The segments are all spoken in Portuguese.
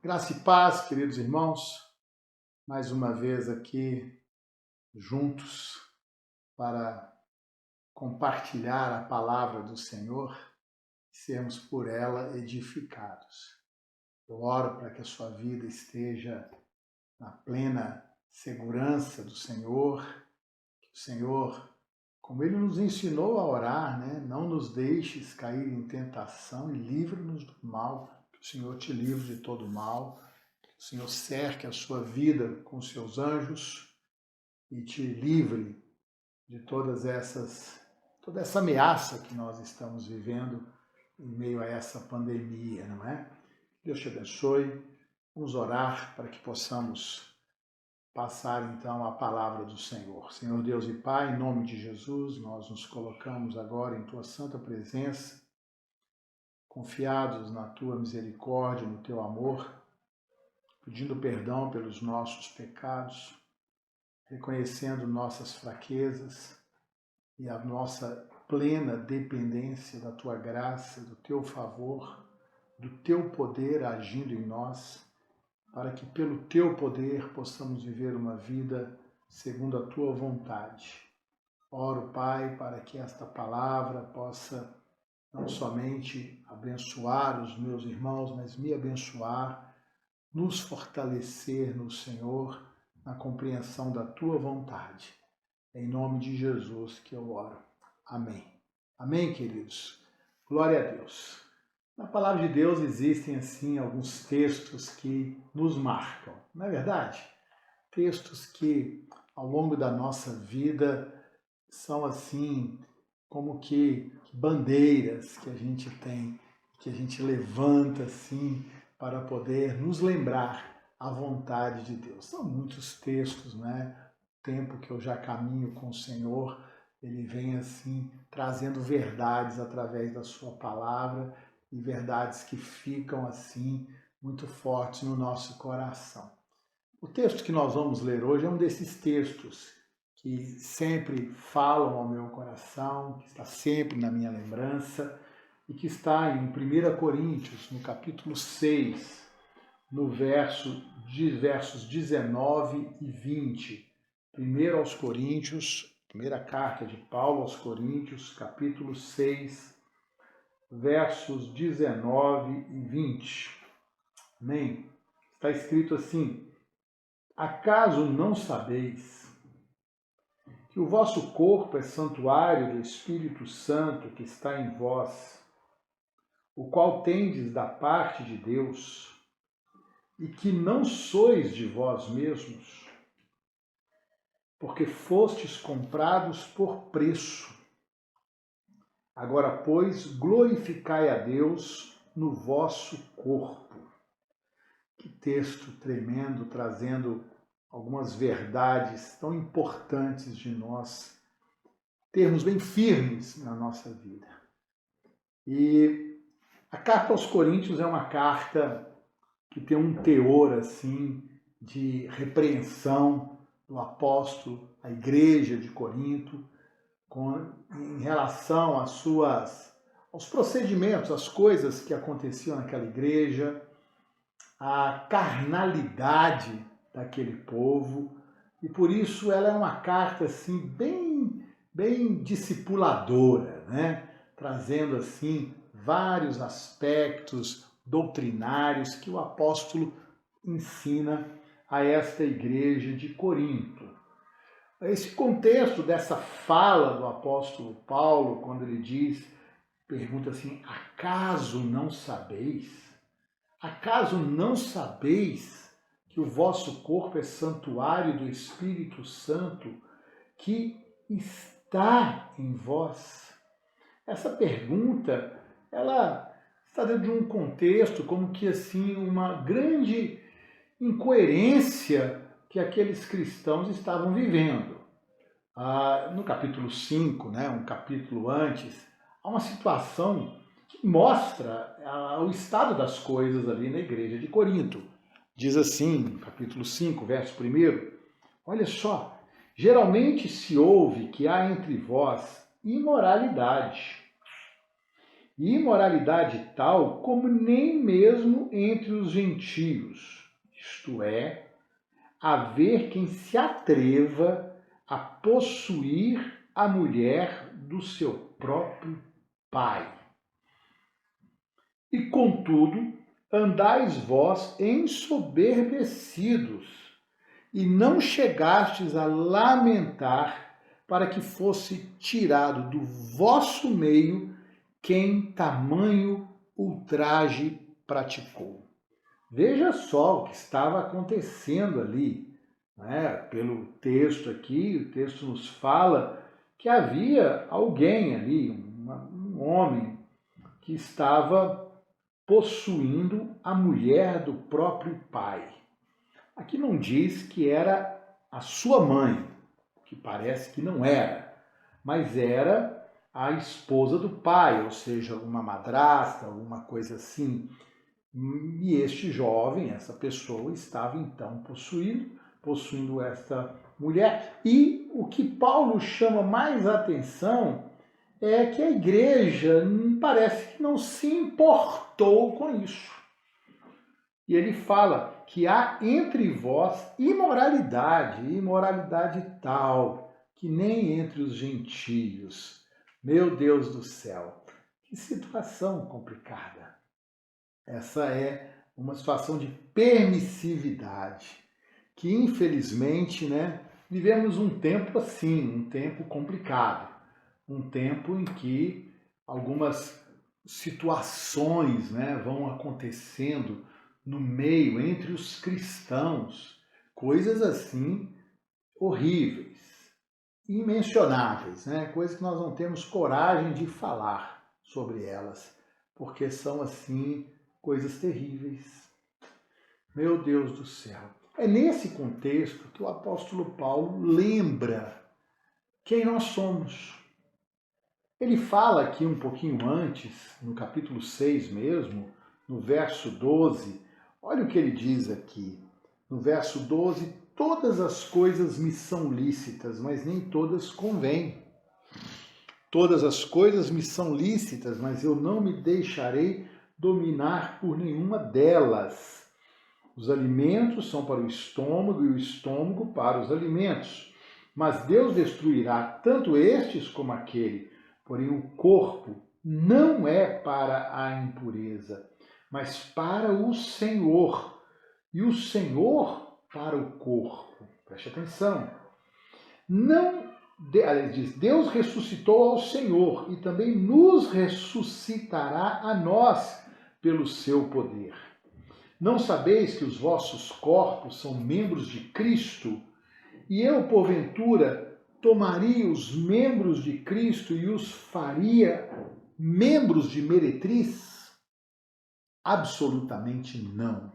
Graça e paz, queridos irmãos, mais uma vez aqui juntos para compartilhar a palavra do Senhor e sermos por ela edificados. Eu oro para que a sua vida esteja na plena segurança do Senhor, que o Senhor, como Ele nos ensinou a orar, não nos deixes cair em tentação e livra-nos do mal, que o Senhor te livre de todo mal. O Senhor cerque a sua vida com seus anjos e te livre de toda essa ameaça que nós estamos vivendo em meio a essa pandemia, não é? Deus te abençoe. Vamos orar para que possamos passar então a palavra do Senhor. Senhor Deus e Pai, em nome de Jesus, nós nos colocamos agora em tua santa presença, confiados na tua misericórdia, no teu amor, pedindo perdão pelos nossos pecados, reconhecendo nossas fraquezas e a nossa plena dependência da Tua graça, do Teu favor, do Teu poder agindo em nós, para que pelo Teu poder possamos viver uma vida segundo a Tua vontade. Oro, Pai, para que esta palavra possa não somente abençoar os meus irmãos, mas me abençoar, nos fortalecer no Senhor, na compreensão da Tua vontade. É em nome de Jesus que eu oro. Amém. Amém, queridos? Glória a Deus. Na palavra de Deus existem, assim, alguns textos que nos marcam, não é verdade? Textos que, ao longo da nossa vida, são, assim, como que bandeiras que a gente tem, que a gente levanta, assim, para poder nos lembrar a vontade de Deus. São muitos textos, né? O tempo que eu já caminho com o Senhor, Ele vem assim trazendo verdades através da sua palavra e verdades que ficam assim muito fortes no nosso coração. O texto que nós vamos ler hoje é um desses textos que sempre falam ao meu coração, que está sempre na minha lembrança, e que está em 1 Coríntios, no capítulo 6, no versos 19 e 20. 1 aos Coríntios, primeira carta de Paulo aos Coríntios, capítulo 6, versos 19 e 20. Amém? Está escrito assim: acaso não sabeis que o vosso corpo é santuário do Espírito Santo que está em vós, o qual tendes da parte de Deus, e que não sois de vós mesmos, porque fostes comprados por preço. Agora, pois, glorificai a Deus no vosso corpo. Que texto tremendo, trazendo algumas verdades tão importantes de nós termos bem firmes na nossa vida. E a carta aos Coríntios é uma carta que tem um teor assim de repreensão do apóstolo à igreja de Corinto em relação aos procedimentos, às coisas que aconteciam naquela igreja, à carnalidade daquele povo, e por isso ela é uma carta assim bem discipuladora, né? Trazendo assim vários aspectos doutrinários que o apóstolo ensina a esta igreja de Corinto. Esse contexto dessa fala do apóstolo Paulo, quando ele pergunta assim: acaso não sabeis? Acaso não sabeis que o vosso corpo é santuário do Espírito Santo que está em vós? Essa pergunta, ela está dentro de um contexto como que assim uma grande incoerência que aqueles cristãos estavam vivendo. No capítulo 5, um capítulo antes, há uma situação que mostra o estado das coisas ali na igreja de Corinto. Diz assim, no capítulo 5, verso 1, olha só: geralmente se ouve que há entre vós imoralidade, e imoralidade tal como nem mesmo entre os gentios, isto é, haver quem se atreva a possuir a mulher do seu próprio pai. E contudo, andais vós ensoberbecidos, e não chegastes a lamentar para que fosse tirado do vosso meio quem tamanho ultraje praticou. Veja só o que estava acontecendo ali, né? Pelo texto aqui, o texto nos fala que havia alguém ali, um homem, que estava possuindo a mulher do próprio pai. Aqui não diz que era a sua mãe, que parece que não era, mas era a esposa do pai, ou seja, uma madrasta, alguma coisa assim. E este jovem, essa pessoa, estava então possuindo esta mulher. E o que Paulo chama mais atenção é que a igreja parece que não se importou com isso. E ele fala que há entre vós imoralidade tal, que nem entre os gentios. Meu Deus do céu, que situação complicada. Essa é uma situação de permissividade, que infelizmente, né, vivemos um tempo assim, um tempo complicado, um tempo em que algumas situações, né, vão acontecendo no meio, entre os cristãos, coisas assim horríveis, imencionáveis, né, coisas que nós não temos coragem de falar sobre elas, porque são assim coisas terríveis. Meu Deus do céu. É nesse contexto que o apóstolo Paulo lembra quem nós somos. Ele fala aqui um pouquinho antes, no capítulo 6 mesmo, no verso 12, olha o que ele diz aqui. No verso 12, todas as coisas me são lícitas, mas nem todas convêm. Todas as coisas me são lícitas, mas eu não me deixarei dominar por nenhuma delas. Os alimentos são para o estômago e o estômago para os alimentos. Mas Deus destruirá tanto estes como aquele. Porém, o corpo não é para a impureza, mas para o Senhor. E o Senhor para o corpo. Preste atenção. Diz, Deus ressuscitou ao Senhor e também nos ressuscitará a nós pelo seu poder. Não sabeis que os vossos corpos são membros de Cristo? E eu, porventura, tomaria os membros de Cristo e os faria membros de meretriz? Absolutamente não.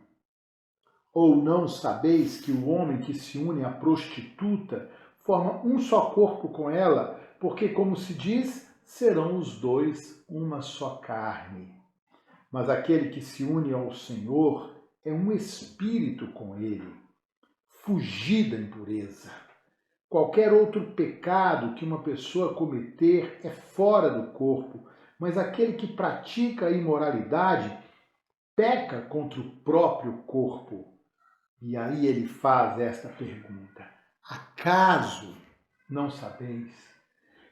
Ou não sabeis que o homem que se une à prostituta forma um só corpo com ela, porque, como se diz, serão os dois uma só carne. Mas aquele que se une ao Senhor é um espírito com ele. Fugir da impureza. Qualquer outro pecado que uma pessoa cometer é fora do corpo, mas aquele que pratica a imoralidade peca contra o próprio corpo. E aí ele faz esta pergunta: acaso não sabeis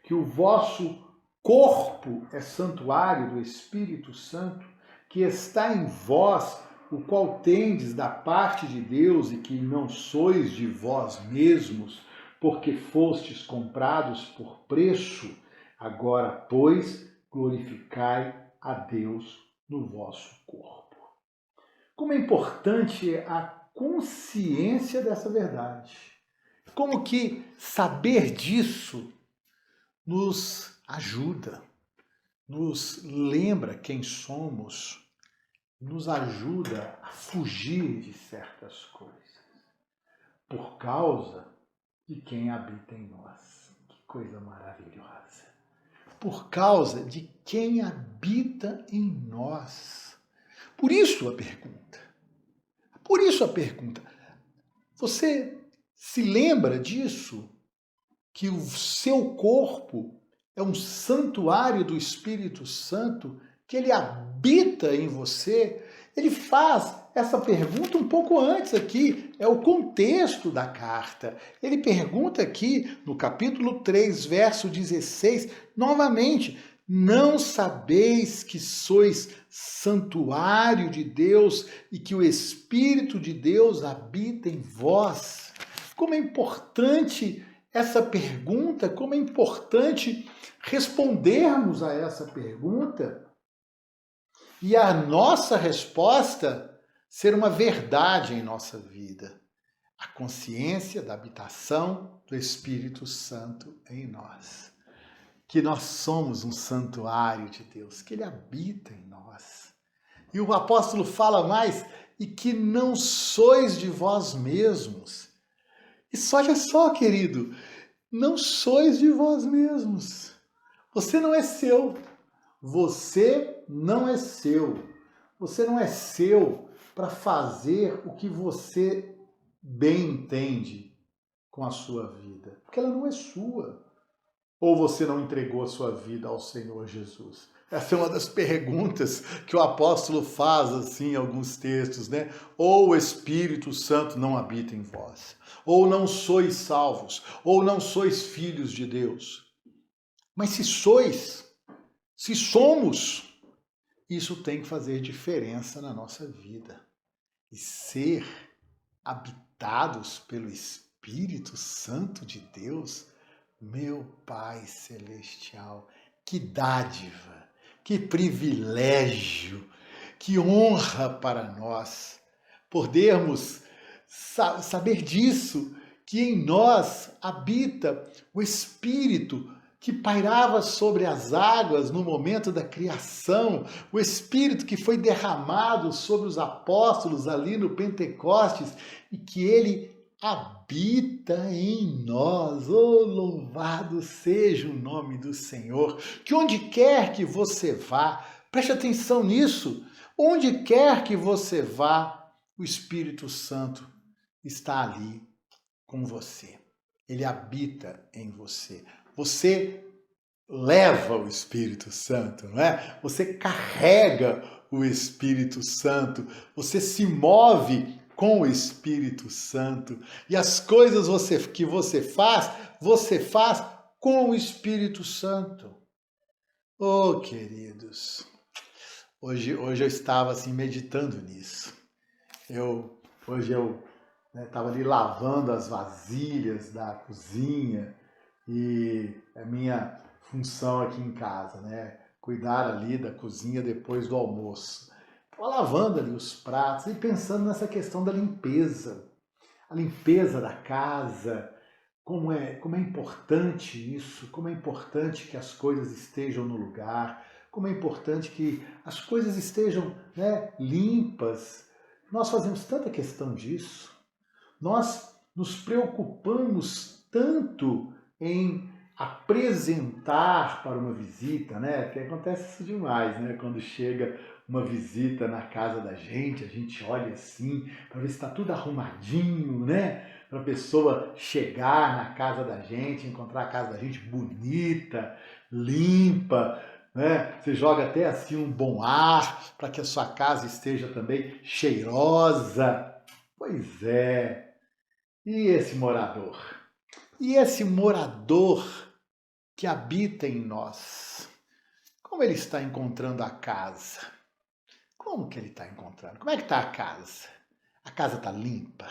que o vosso corpo é santuário do Espírito Santo, que está em vós, o qual tendes da parte de Deus e que não sois de vós mesmos, porque fostes comprados por preço? Agora, pois, glorificai a Deus no vosso corpo. Como é importante a consciência dessa verdade. Como que saber disso nos ajuda, nos lembra quem somos, nos ajuda a fugir de certas coisas, por causa de quem habita em nós. Que coisa maravilhosa! Por causa de quem habita em nós. Por isso a pergunta. Você se lembra disso? Que o seu corpo é um santuário do Espírito Santo que ele habita em você, ele faz essa pergunta um pouco antes aqui, é o contexto da carta. Ele pergunta aqui no capítulo 3, verso 16, novamente, não sabeis que sois santuário de Deus e que o Espírito de Deus habita em vós? Como é importante essa pergunta, como é importante respondermos a essa pergunta e a nossa resposta ser uma verdade em nossa vida. A consciência da habitação do Espírito Santo em nós. Que nós somos um santuário de Deus, que Ele habita em nós. E o apóstolo fala mais, e que não sois de vós mesmos. Isso, olha só, querido, não sois de vós mesmos. Você não é seu. Você não é seu. Você não é seu para fazer o que você bem entende com a sua vida. Porque ela não é sua. Ou você não entregou a sua vida ao Senhor Jesus? Essa é uma das perguntas que o apóstolo faz assim em alguns textos, né? Ou o Espírito Santo não habita em vós, ou não sois salvos, ou não sois filhos de Deus. Mas se sois, se somos, isso tem que fazer diferença na nossa vida. E ser habitados pelo Espírito Santo de Deus, meu Pai Celestial, que dádiva, que privilégio, que honra para nós podermos saber disso, que em nós habita o Espírito que pairava sobre as águas no momento da criação, o Espírito que foi derramado sobre os apóstolos ali no Pentecostes e que ele habita em nós. Oh, louvado seja o nome do Senhor. Que onde quer que você vá, preste atenção nisso, onde quer que você vá, o Espírito Santo está ali com você. Ele habita em você. Você leva o Espírito Santo, não é? Você carrega o Espírito Santo. Você se move com o Espírito Santo. E as coisas que você faz com o Espírito Santo. Oh, queridos, hoje eu estava assim meditando nisso. Hoje eu estava ali lavando as vasilhas da cozinha e a minha função aqui em casa, né? Cuidar ali da cozinha depois do almoço. Estava lavando ali os pratos e pensando nessa questão da limpeza. A limpeza da casa, como é importante isso, como é importante que as coisas estejam no lugar, como é importante que as coisas estejam, né, limpas. Nós fazemos tanta questão disso. Nós nos preocupamos tanto em apresentar para uma visita, né? Porque acontece isso demais, né? Quando chega uma visita na casa da gente, a gente olha assim para ver se está tudo arrumadinho, né? Para a pessoa chegar na casa da gente, encontrar a casa da gente bonita, limpa, né? Você joga até assim um bom ar para que a sua casa esteja também cheirosa. Pois é. E esse morador? E esse morador que habita em nós? Como ele está encontrando a casa? Como que ele está encontrando? Como é que está a casa? A casa está limpa?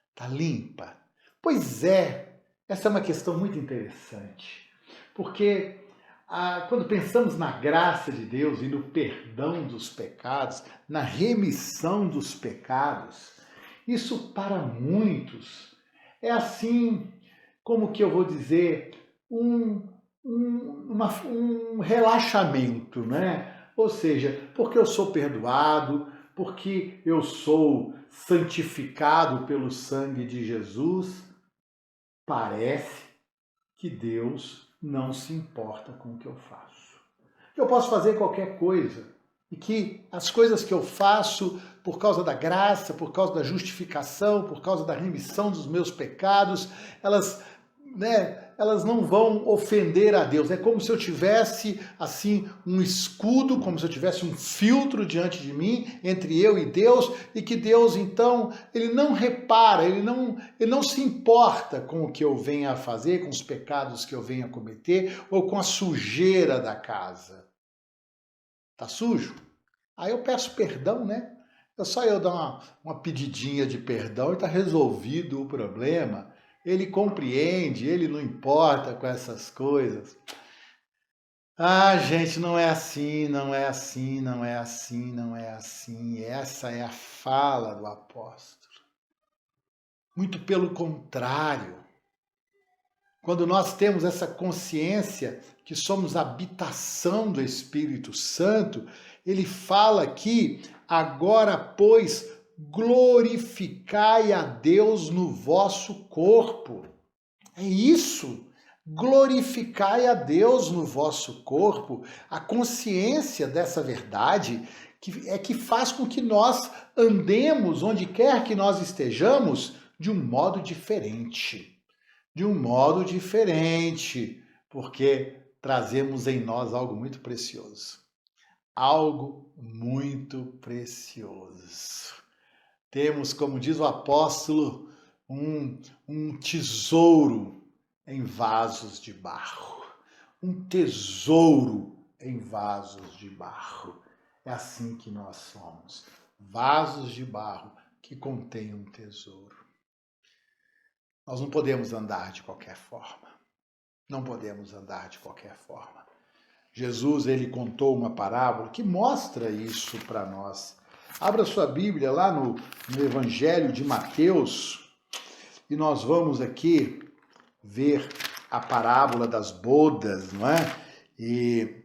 Está limpa? Pois é, essa é uma questão muito interessante. Porque quando pensamos na graça de Deus e no perdão dos pecados, na remissão dos pecados, isso para muitos é assim, como que eu vou dizer, um relaxamento, né? Ou seja, porque eu sou perdoado, porque eu sou santificado pelo sangue de Jesus, parece que Deus não se importa com o que eu faço. Eu posso fazer qualquer coisa e que as coisas que eu faço por causa da graça, por causa da justificação, por causa da remissão dos meus pecados, elas elas não vão ofender a Deus. É como se eu tivesse assim um escudo, como se eu tivesse um filtro diante de mim, entre eu e Deus, e que Deus então, ele não repara, ele não se importa com o que eu venha a fazer, com os pecados que eu venha a cometer, ou com a sujeira da casa. Tá sujo? Aí eu peço perdão, né? É só eu dar uma pedidinha de perdão e tá resolvido o problema. Ele compreende, ele não importa com essas coisas. Ah, gente, não é assim, não é assim, não é assim, não é assim. Essa é a fala do apóstolo. Muito pelo contrário. Quando nós temos essa consciência que somos habitação do Espírito Santo, ele fala aqui, agora, pois, glorificai a Deus no vosso corpo. É isso. Glorificai a Deus no vosso corpo. A consciência dessa verdade que faz com que nós andemos onde quer que nós estejamos de um modo diferente. De um modo diferente, porque trazemos em nós algo muito precioso. Algo muito precioso. Temos, como diz o apóstolo, um tesouro em vasos de barro. Um tesouro em vasos de barro. É assim que nós somos. Vasos de barro que contêm um tesouro. Nós não podemos andar de qualquer forma. Não podemos andar de qualquer forma. Jesus, ele contou uma parábola que mostra isso para nós. Abra sua Bíblia lá no Evangelho de Mateus e nós vamos aqui ver a parábola das bodas, não é? E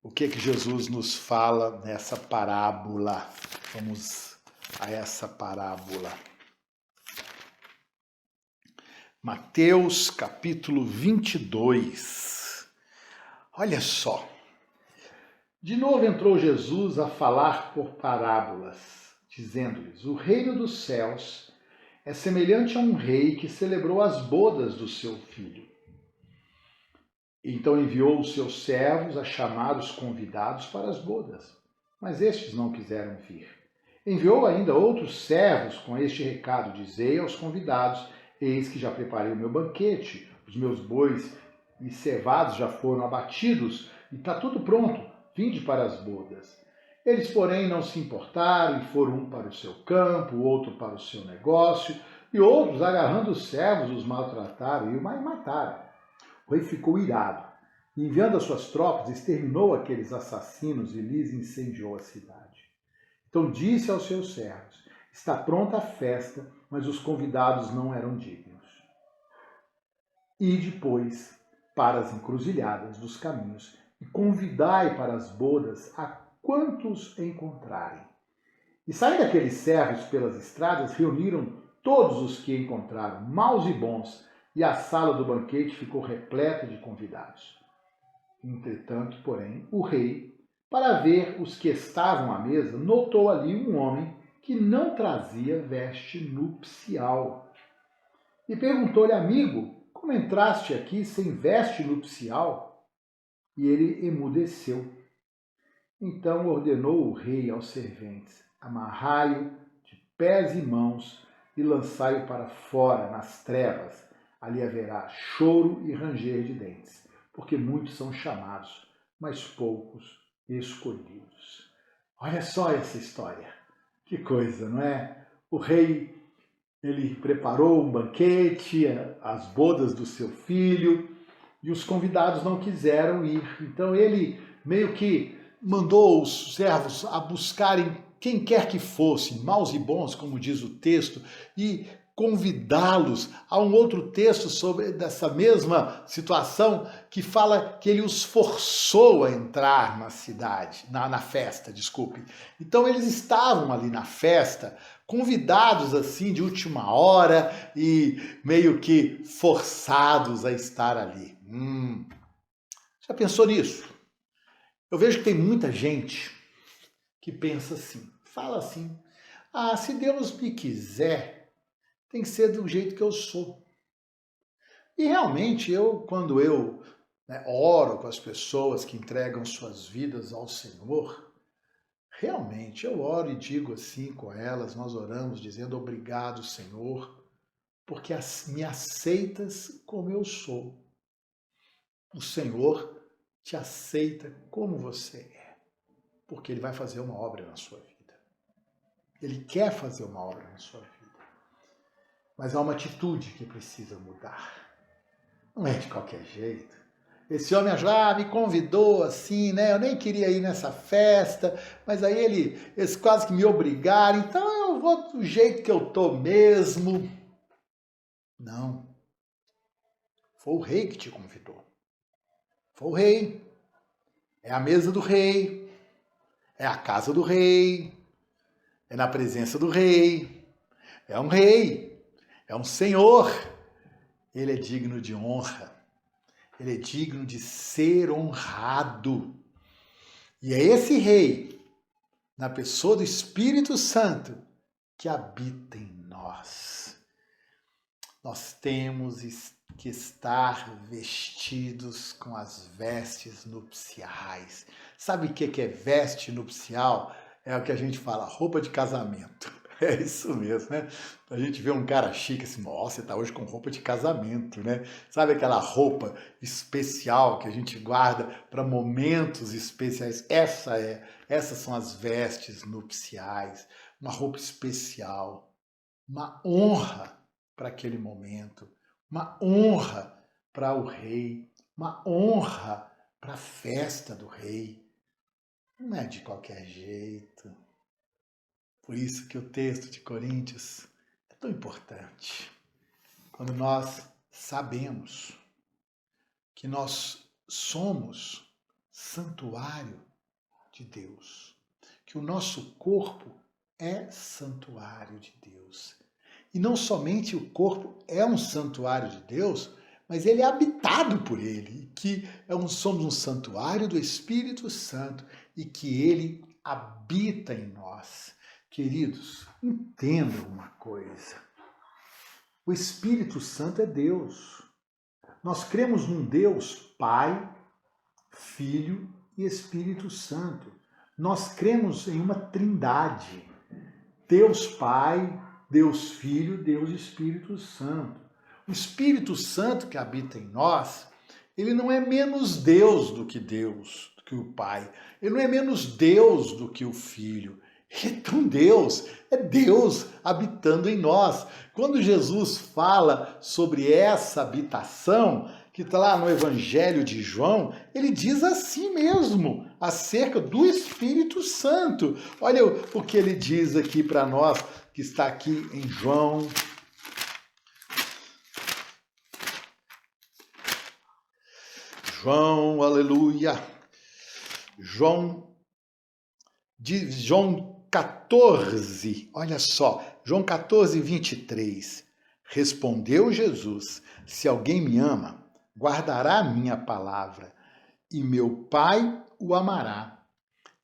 o que Jesus nos fala nessa parábola? Vamos a essa parábola. Mateus capítulo 22. Olha só. De novo entrou Jesus a falar por parábolas, dizendo-lhes: o reino dos céus é semelhante a um rei que celebrou as bodas do seu filho. Então enviou os seus servos a chamar os convidados para as bodas, mas estes não quiseram vir. Enviou ainda outros servos com este recado: dizei aos convidados: eis que já preparei o meu banquete, os meus bois e cevados já foram abatidos, e está tudo pronto, vinde para as bodas. Eles, porém, não se importaram e foram um para o seu campo, o outro para o seu negócio, e outros, agarrando os servos, os maltrataram e o mataram. O rei ficou irado, e enviando as suas tropas, exterminou aqueles assassinos e lhes incendiou a cidade. Então disse aos seus servos: está pronta a festa, mas os convidados não eram dignos. E depois para as encruzilhadas dos caminhos e convidai para as bodas a quantos encontrarem. E saindo aqueles servos pelas estradas, reuniram todos os que encontraram, maus e bons, e a sala do banquete ficou repleta de convidados. Entretanto, porém, o rei, para ver os que estavam à mesa, notou ali um homem que não trazia veste nupcial. E perguntou-lhe: amigo, como entraste aqui sem veste nupcial? E ele emudeceu. Então ordenou o rei aos serventes: amarrai-o de pés e mãos e lançai-o para fora, nas trevas. Ali haverá choro e ranger de dentes, porque muitos são chamados, mas poucos escolhidos. Olha só essa história. Que coisa, não é? O rei, ele preparou um banquete, as bodas do seu filho, e os convidados não quiseram ir. Então ele meio que mandou os servos a buscarem quem quer que fosse, maus e bons, como diz o texto, e convidá-los. Há um outro texto sobre dessa mesma situação que fala que ele os forçou a entrar na cidade, na festa, desculpe. Então eles estavam ali na festa, convidados assim de última hora e meio que forçados a estar ali. Já pensou nisso? Eu vejo que tem muita gente que pensa assim, fala assim: ah, se Deus me quiser, tem que ser do jeito que eu sou. E realmente, quando eu oro com as pessoas que entregam suas vidas ao Senhor, realmente eu oro e digo assim com elas, nós oramos dizendo obrigado, Senhor, porque me aceitas como eu sou. O Senhor te aceita como você é, porque Ele vai fazer uma obra na sua vida. Ele quer fazer uma obra na sua vida. Mas há uma atitude que precisa mudar. Não é de qualquer jeito. Esse homem me convidou assim, né? Eu nem queria ir nessa festa, mas aí eles quase que me obrigaram, então eu vou do jeito que eu tô mesmo. Não. Foi o rei que te convidou. Foi o rei. É a mesa do rei. É a casa do rei. É na presença do rei. É um rei. É um senhor. Ele é digno de honra. Ele é digno de ser honrado. E é esse rei, na pessoa do Espírito Santo, que habita em nós. Nós temos que estar vestidos com as vestes nupciais. Sabe o que é veste nupcial? É o que a gente fala, roupa de casamento. É isso mesmo, né? A gente vê um cara chique assim, nossa, você tá hoje com roupa de casamento, né? Sabe aquela roupa especial que a gente guarda para momentos especiais? Essas são as vestes nupciais, uma roupa especial, uma honra para aquele momento, uma honra para o rei, uma honra para a festa do rei. Não é de qualquer jeito. Por isso que o texto de Coríntios é tão importante. Quando nós sabemos que nós somos santuário de Deus, que o nosso corpo é santuário de Deus. E não somente o corpo é um santuário de Deus, mas ele é habitado por ele, que somos um santuário do Espírito Santo e que ele habita em nós. Queridos, entendam uma coisa. O Espírito Santo é Deus. Nós cremos num Deus Pai, Filho e Espírito Santo. Nós cremos em uma trindade. Deus Pai, Deus Filho, Deus Espírito Santo. O Espírito Santo que habita em nós, ele não é menos Deus, do que o Pai. Ele não é menos Deus do que o Filho. Então Deus é Deus habitando em nós. Quando Jesus fala sobre essa habitação, que está lá no Evangelho de João, ele diz assim mesmo, acerca do Espírito Santo. Olha o que ele diz aqui para nós, que está aqui em João. João, aleluia. João 14, olha só, João 14, 23. Respondeu Jesus: se alguém me ama, guardará a minha palavra, e meu Pai o amará,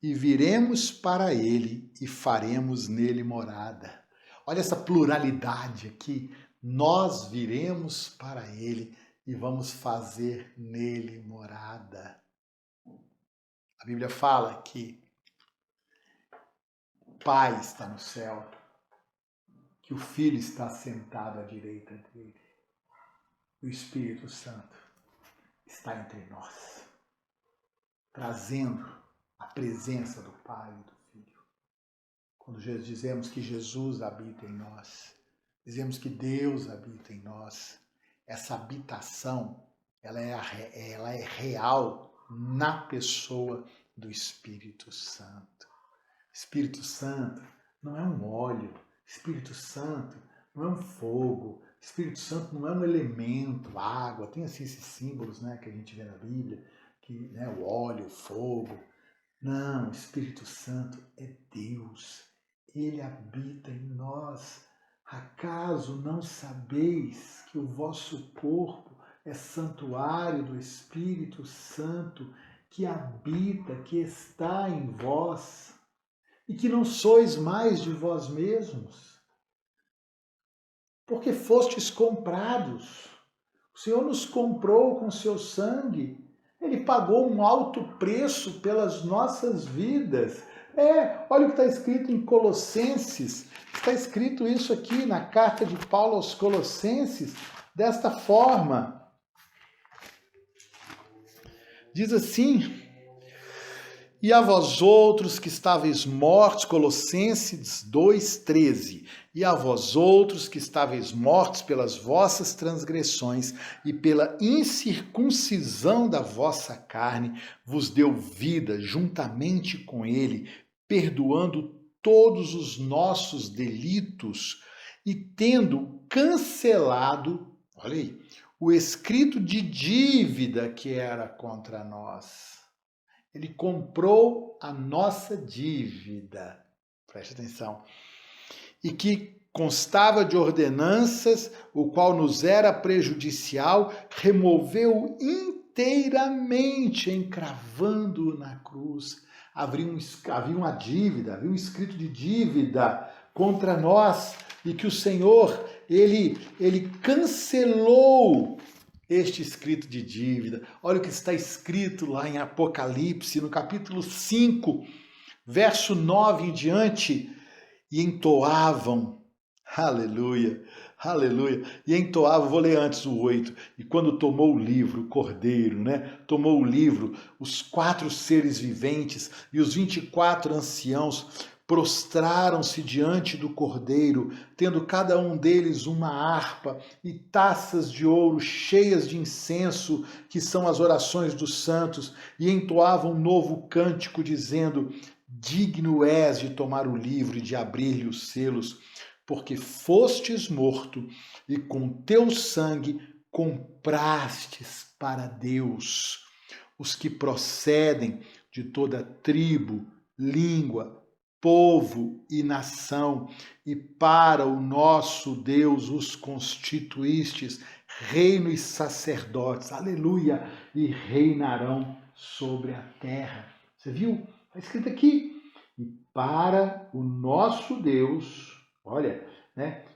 e viremos para ele e faremos nele morada. Olha essa pluralidade aqui. Nós viremos para ele e vamos fazer nele morada. A Bíblia fala que o Pai está no céu, que o Filho está sentado à direita dele. O Espírito Santo está entre nós, trazendo a presença do Pai e do Filho. Quando dizemos que Jesus habita em nós, dizemos que Deus habita em nós, essa habitação ela é real na pessoa do Espírito Santo. Espírito Santo não é um óleo, Espírito Santo não é um fogo, Espírito Santo não é um elemento, água, tem assim esses símbolos, né, que a gente vê na Bíblia, que, né, o óleo, o fogo. Não, o Espírito Santo é Deus, ele habita em nós. Acaso não sabeis que o vosso corpo é santuário do Espírito Santo que habita, que está em vós, e que não sois mais de vós mesmos? Porque fostes comprados O Senhor nos comprou com seu sangue. Ele pagou um alto preço pelas nossas vidas. Olha o que está escrito em Colossenses. Está escrito isso aqui na carta de Paulo aos Colossenses, desta forma. Diz assim: e a vós outros que estáveis mortos, Colossenses 2,13, e a vós outros que estáveis mortos pelas vossas transgressões e pela incircuncisão da vossa carne, vos deu vida juntamente com ele, perdoando todos os nossos delitos e tendo cancelado, olha aí, o escrito de dívida que era contra nós. Ele comprou a nossa dívida, preste atenção, e que constava de ordenanças, o qual nos era prejudicial, removeu inteiramente, encravando-o na cruz. Havia uma dívida, havia um escrito de dívida contra nós, e que o Senhor, ele cancelou este escrito de dívida. Olha o que está escrito lá em Apocalipse, no capítulo 5, verso 9 em diante. E entoavam, aleluia, aleluia, e entoavam, vou ler antes o 8, e quando tomou o livro, o cordeiro, tomou o livro, os 4 seres viventes e os 24 anciãos prostraram-se diante do cordeiro, tendo cada um deles uma harpa e taças de ouro cheias de incenso, que são as orações dos santos, e entoavam um novo cântico, dizendo: digno és de tomar o livro e de abrir-lhe os selos, porque fostes morto e com teu sangue comprastes para Deus os que procedem de toda tribo, língua, povo e nação, e para o nosso Deus os constituístes reino e sacerdotes, aleluia, e reinarão sobre a terra. Você viu? Está escrito aqui, e para o nosso Deus, olha,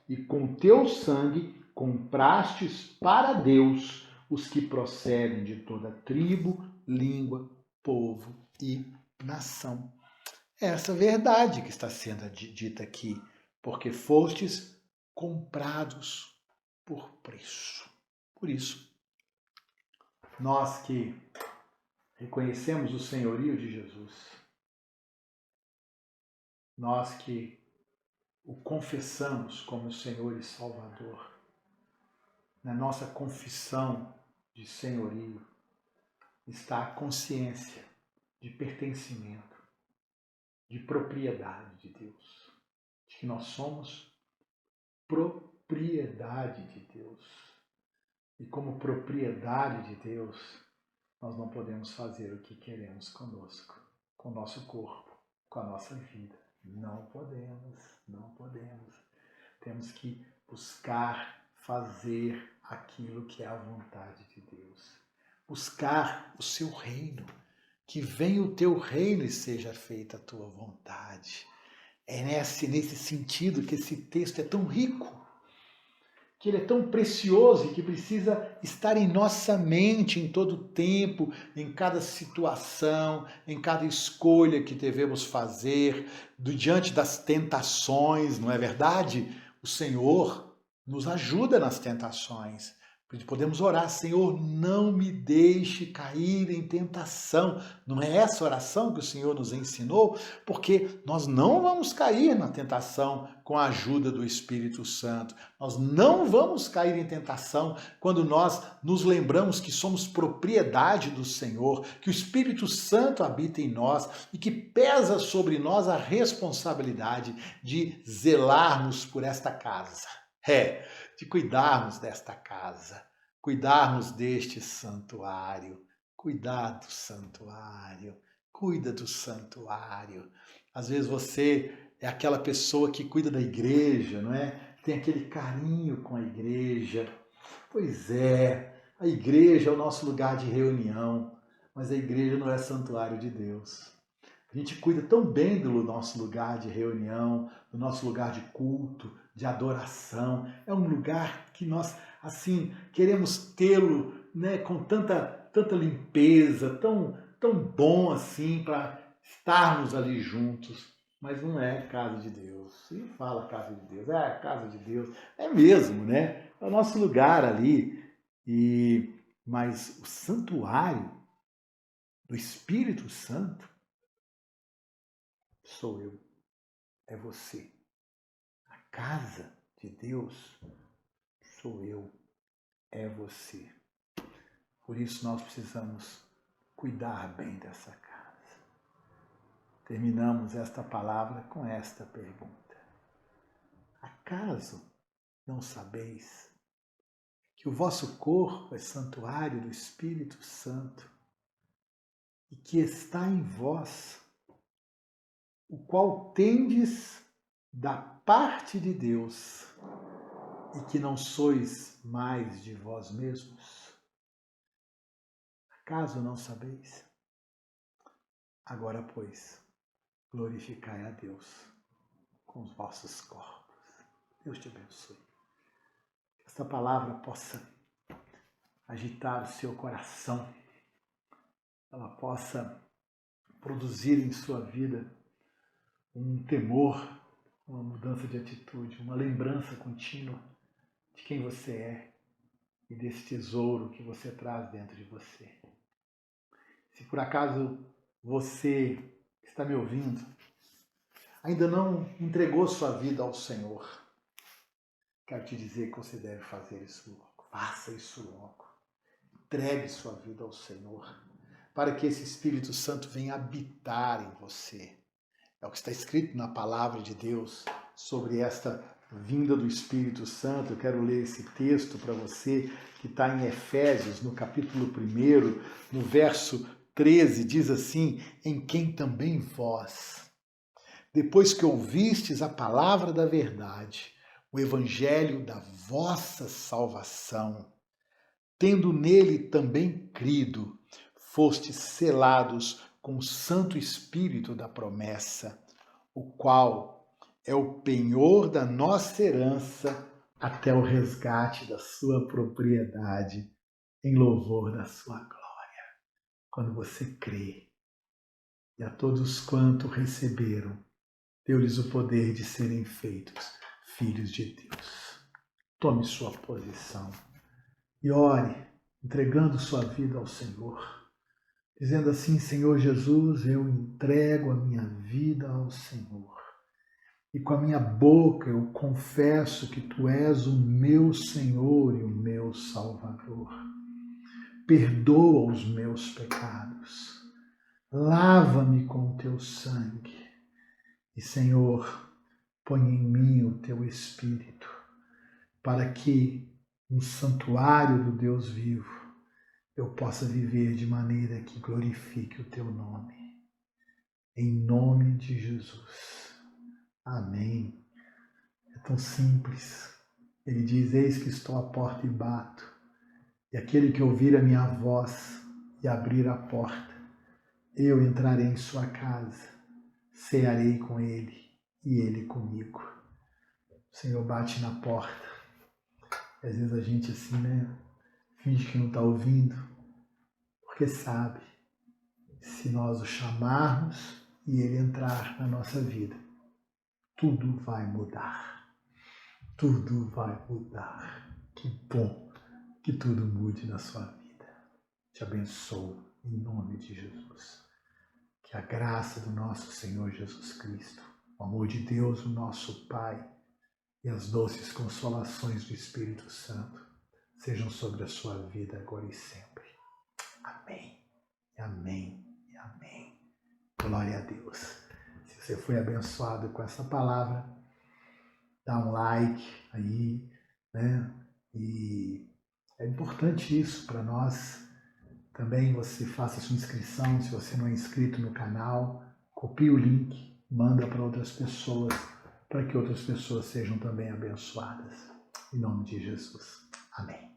e com teu sangue comprastes para Deus os que procedem de toda tribo, língua, povo e nação. É essa verdade que está sendo dita aqui, porque fostes comprados por preço. Por isso, nós que reconhecemos o senhorio de Jesus, nós que o confessamos como Senhor e Salvador, na nossa confissão de senhorio está a consciência de pertencimento, de propriedade de Deus, de que nós somos propriedade de Deus. E como propriedade de Deus, nós não podemos fazer o que queremos conosco, com o nosso corpo, com a nossa vida. Não podemos, não podemos. Temos que buscar fazer aquilo que é a vontade de Deus. Buscar o seu reino. Que venha o teu reino e seja feita a tua vontade. É nesse sentido que esse texto é tão rico, que ele é tão precioso e que precisa estar em nossa mente em todo tempo, em cada situação, em cada escolha que devemos fazer, diante das tentações, não é verdade? O Senhor nos ajuda nas tentações. Podemos orar: Senhor, não me deixe cair em tentação. Não é essa oração que o Senhor nos ensinou? Porque nós não vamos cair na tentação com a ajuda do Espírito Santo. Nós não vamos cair em tentação quando nós nos lembramos que somos propriedade do Senhor, que o Espírito Santo habita em nós e que pesa sobre nós a responsabilidade de zelarmos por esta casa. De cuidarmos desta casa, cuidarmos deste santuário, cuidar do santuário, cuida do santuário. Às vezes você é aquela pessoa que cuida da igreja, não é? Tem aquele carinho com a igreja. Pois é, a igreja é o nosso lugar de reunião, mas a igreja não é santuário de Deus. A gente cuida tão bem do nosso lugar de reunião, do nosso lugar de culto, de adoração. É um lugar que nós assim, queremos tê-lo, né, com tanta limpeza, tão bom assim para estarmos ali juntos. Mas não é casa de Deus. Se fala casa de Deus, é a casa de Deus. É mesmo, né? É o nosso lugar ali. Mas o santuário do Espírito Santo sou eu, é você. A casa de Deus sou eu, é você. Por isso nós precisamos cuidar bem dessa casa. Terminamos esta palavra com esta pergunta: acaso não sabeis que o vosso corpo é santuário do Espírito Santo e que está em vós, o qual tendes da parte de Deus, e que não sois mais de vós mesmos? Acaso não sabeis? Agora, pois, glorificai a Deus com os vossos corpos. Deus te abençoe. Que esta palavra possa agitar o seu coração, ela possa produzir em sua vida um temor, uma mudança de atitude, uma lembrança contínua de quem você é e desse tesouro que você traz dentro de você. Se por acaso você está me ouvindo, ainda não entregou sua vida ao Senhor, quero te dizer que você deve fazer isso logo. Faça isso logo. Entregue sua vida ao Senhor, para que esse Espírito Santo venha habitar em você. É o que está escrito na palavra de Deus sobre esta vinda do Espírito Santo. Eu quero ler esse texto para você, que está em Efésios, no capítulo 1, no verso 13, diz assim: em quem também vós, depois que ouvistes a palavra da verdade, o evangelho da vossa salvação, tendo nele também crido, fostes selados com o Santo Espírito da promessa, o qual é o penhor da nossa herança até o resgate da sua propriedade, em louvor da sua glória. Quando você crê, e a todos quanto receberam, deu-lhes o poder de serem feitos filhos de Deus. Tome sua posição e ore, entregando sua vida ao Senhor, dizendo assim: Senhor Jesus, eu entrego a minha vida ao Senhor. E com a minha boca eu confesso que Tu és o meu Senhor e o meu Salvador. Perdoa os meus pecados. Lava-me com Teu sangue. E, Senhor, põe em mim o Teu Espírito, para que, no santuário do Deus vivo, eu possa viver de maneira que glorifique o Teu nome. Em nome de Jesus. Amém. É tão simples. Ele diz: eis que estou à porta e bato. E aquele que ouvir a minha voz e abrir a porta, eu entrarei em sua casa, cearei com ele e ele comigo. O Senhor bate na porta. E às vezes a gente assim, né, finge que não está ouvindo, porque sabe, se nós o chamarmos e ele entrar na nossa vida, tudo vai mudar. Tudo vai mudar. Que bom que tudo mude na sua vida. Te abençoo em nome de Jesus. Que a graça do nosso Senhor Jesus Cristo, o amor de Deus, o nosso Pai, e as doces consolações do Espírito Santo sejam sobre a sua vida agora e sempre. Amém. Amém. Amém. Glória a Deus. Se você foi abençoado com essa palavra, dá um like aí, né? E é importante isso para nós. Também você faça sua inscrição, se você não é inscrito no canal, copie o link, manda para outras pessoas, para que outras pessoas sejam também abençoadas. Em nome de Jesus. Amém.